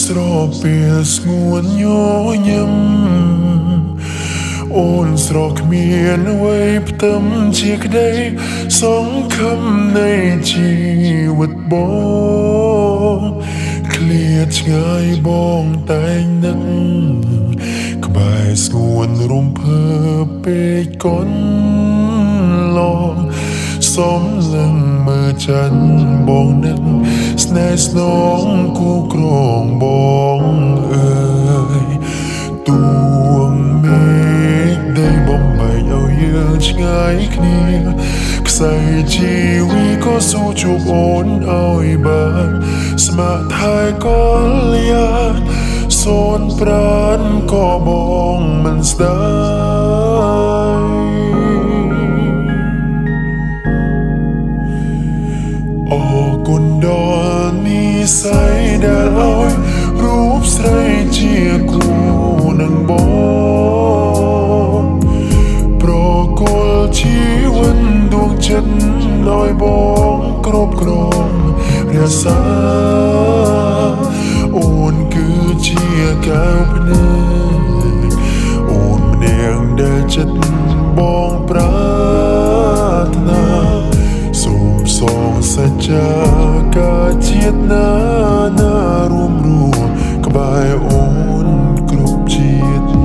ស្រពេលស្ងួនញញឹមអូនស្រកគ្មានអ្វីផ្ទឹមជាក្តីសង្ឃឹមនៃជីវិតបងឃ្លាតឆ្ងាយបងតែងនឹកក្បែរស្ងួនរំភើបពេកកន់ឡងសំលឹងមើលចាន់បងនឹកស្នេហ៍ស្នងគូក្រងបងអើយទួងមេឃដីបំបែកឲ្យយើងឆ្ងាយគ្នាខ្សែជីវីក៏สู้ជួបអូនឲ្យបានស្ម័គ្រថែកលយាសូនប្រានក៏បងមិនស្ដាយអរគុណដល់និស្ស័យដែលឲ្យរូបស្រីជាគូនឹងបងប្រគល់ជីវិតដួងចិត្តឲ្យបងគ្រប់គ្រងរក្សាអូនគឺជាកៅភ្នែកអូនម្នាក់ដែលចិត្តបងប្រាថ្នាសូមសងសច្ចាការជាតិណារួមក្បែរអូនគ្រប់ជាតិ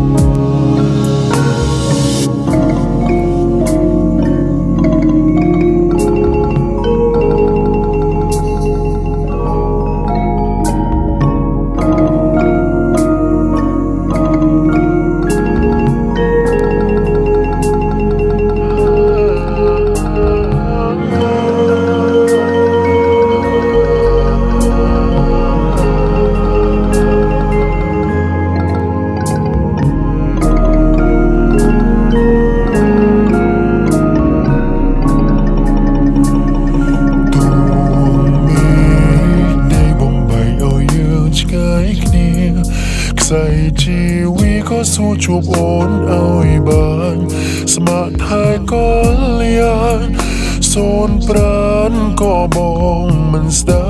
ខ្សែជីវីក៏สู้ជួបអូនឲ្យបានស្ម័គ្រថែកលយាសូនប្រានក៏បងមិនស្ដា